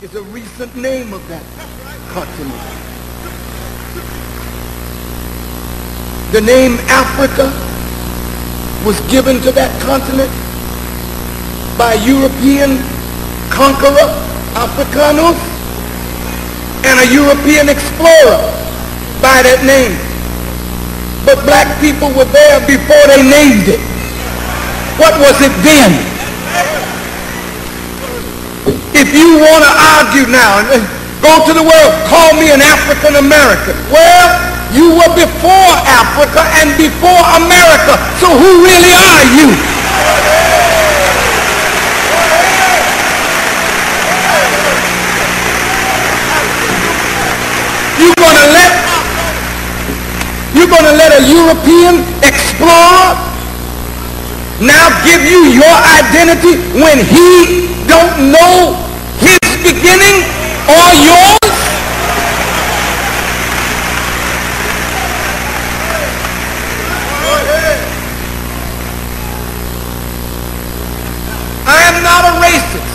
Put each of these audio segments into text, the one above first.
is a recent name of that continent. The name Africa was given to that continent by a European conqueror, Africanus, and a European explorer by that name. But black people were there before they named it. What was it then? If you want to argue now and go to the world, call me an African American. Well, you were before Africa and before America. So who really are you? You're gonna let a European explorer now give you your identity when he don't know his beginning or yours? I am not a racist.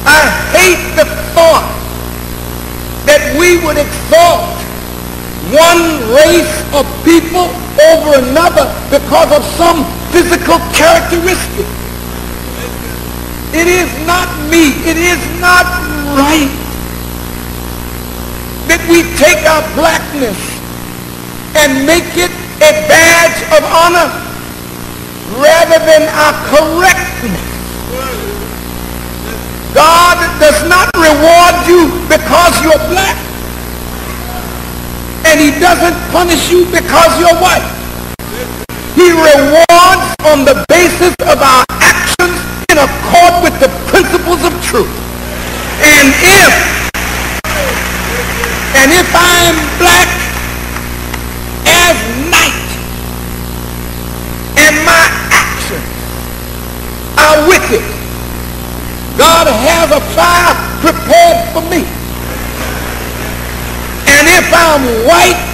I hate the thought that we would exalt one race of people over another because of some physical characteristic. It is not me. It is not right that we take our blackness and make it a badge of honor rather than our correctness. God does not reward you because you're black, and he doesn't punish you because you're white. He rewards on the basis of our actions in accord with the principles of truth. And if I'm black as night and my actions are wicked, God has a fire prepared for me. And if I'm white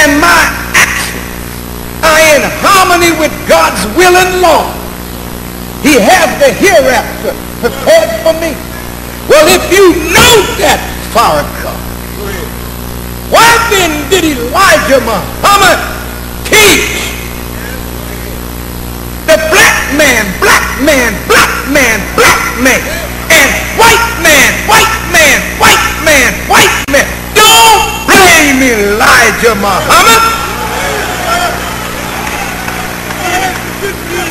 and my actions are in harmony with God's will and law, he has the hereafter prepared for me. Well, if you know that, Farrakhan, why then did Elijah Muhammad teach the black man, black man, black man, black man, and white man, white man, white man, white man? Don't blame Elijah Muhammad.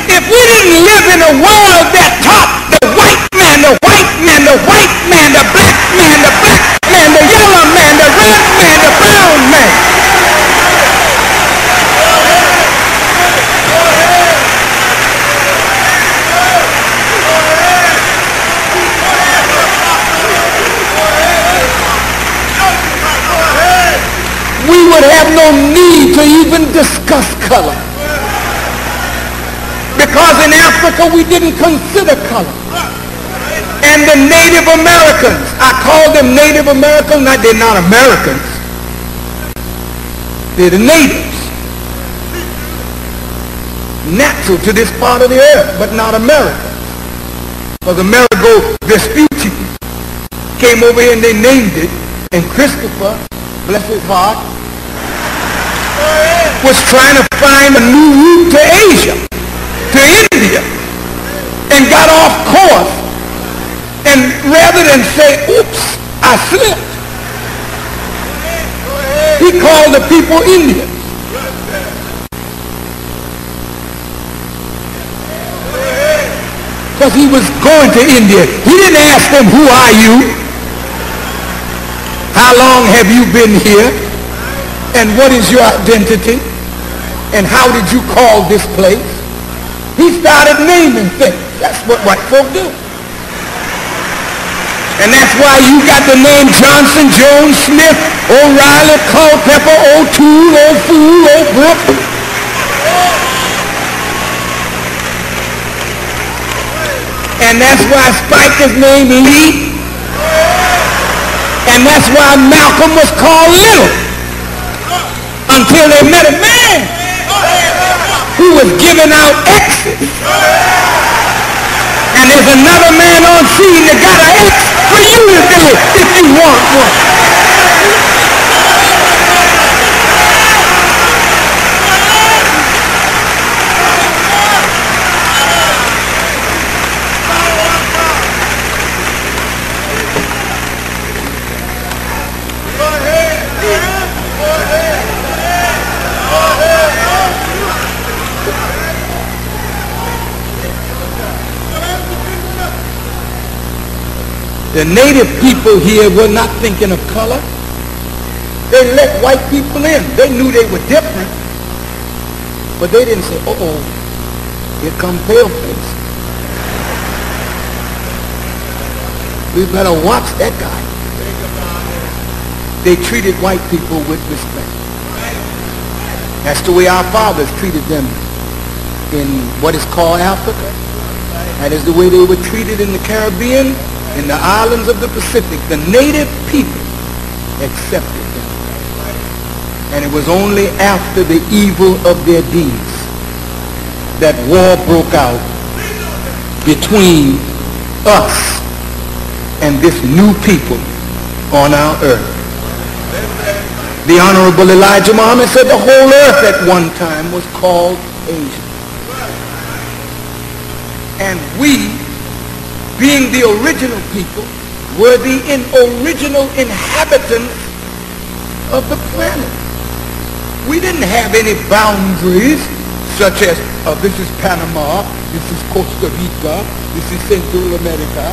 If we didn't live in a world that taught the white man, the white man, the white man, the black man, the black man, the yellow man, the red man, the brown man. We would have no need to even discuss color. Because in Africa we didn't consider color. And the Native Americans, I call them Native Americans, they're not Americans. They're the natives. Natural to this part of the earth, but not Americans. Because Amerigo Vespucci came over here and they named it, and Christopher, bless his heart, was trying to find a new route to Asia, to India, and got off course. And rather than say, oops, I slipped, he called the people Indians. Because he was going to India. He didn't ask them, who are you? How long have you been here? And what is your identity? And how did you call this place? He started naming things. That's what white folk do. And that's why you got the name Johnson, Jones, Smith, O'Reilly, Culpepper, O'Toole, O'Fool, O'Brook. And that's why Spike is named Lee. And that's why Malcolm was called Little. Until they met a man who was giving out X's. And And there's another man on scene that got an X for you today if you want one. The native people here were not thinking of color. They let white people in. They knew they were different. But they didn't say, uh-oh, here come pale face. We better watch that guy. They treated white people with respect. That's the way our fathers treated them in what is called Africa. That is the way they were treated in the Caribbean, in the islands of the Pacific. The native people accepted them. And it was only after the evil of their deeds that war broke out between us and this new people on our earth. The Honorable Elijah Muhammad said the whole earth at one time was called Asia. And we, being the original people, were the original inhabitants of the planet. We didn't have any boundaries such as this is Panama, this is Costa Rica, this is Central America,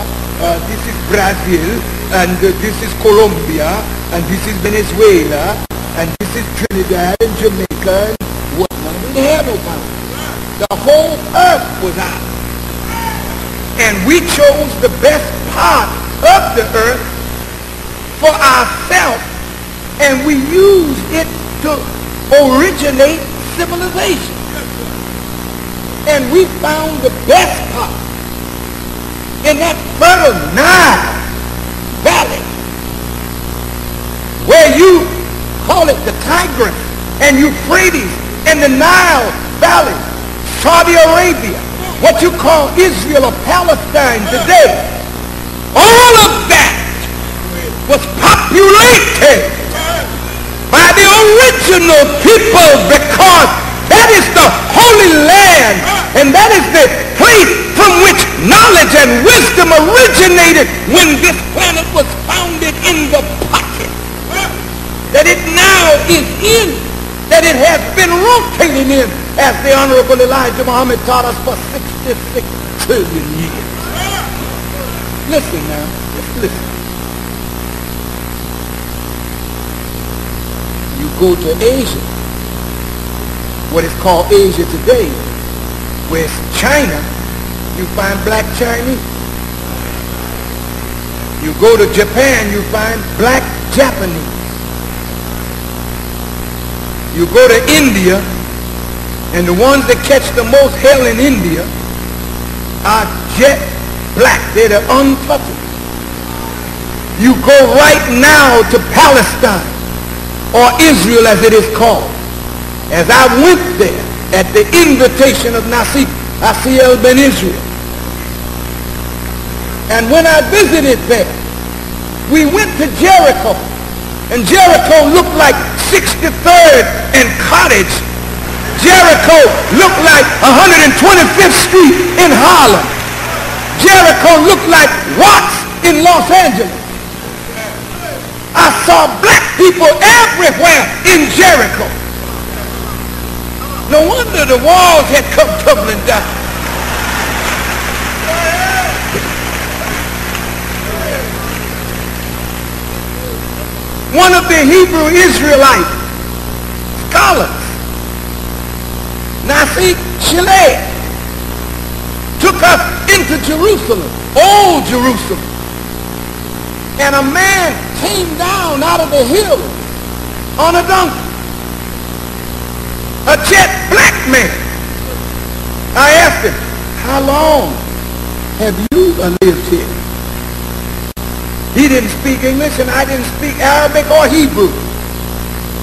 this is Brazil, and this is Colombia, and this is Venezuela, and this is Trinidad and Jamaica, and whatnot. We didn't have no boundaries. The whole earth was ours. And we chose the best part of the earth for ourselves, and we used it to originate civilization. And we found the best part in that fertile Nile Valley, where you call it the Tigris and Euphrates and the Nile Valley, Saudi Arabia, what you call Israel or Palestine today. All of that was populated by the original people, because that is the Holy Land, and that is the place from which knowledge and wisdom originated when this planet was founded in the pocket that it now is in, that it has been rotating in, as the Honorable Elijah Muhammad taught us, for 66 trillion years. Listen now, just listen. You go to Asia, what is called Asia today, where it's China, you find black Chinese. You go to Japan, you find black Japanese. You go to India, and the ones that catch the most hell in India are jet black. They're the untouchable. You go right now to Palestine, or Israel as it is called. As I went there at the invitation of Nasif ben Israel, and when I visited there, we went to Jericho, and Jericho looked like 63rd and Cottage. Jericho looked like 125th Street in Harlem. Jericho looked like Watts in Los Angeles. I saw black people everywhere in Jericho. No wonder the walls had come tumbling down. One of the Hebrew Israelite scholars, Nasif Shilei, took us into Jerusalem, old Jerusalem, and a man came down out of the hill on a donkey, a jet black man. I asked him, how long have you lived here? He didn't speak English, and I didn't speak Arabic or Hebrew.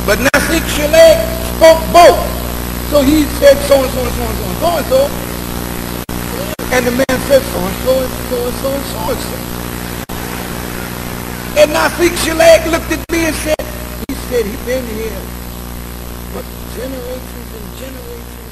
But Nasif Shilei spoke both. So he said so and so and so and so and so and so. And the man said, so and so and so and so and so and so. And Nafik Shaleg looked at me and said, he said, he's been here for generations and generations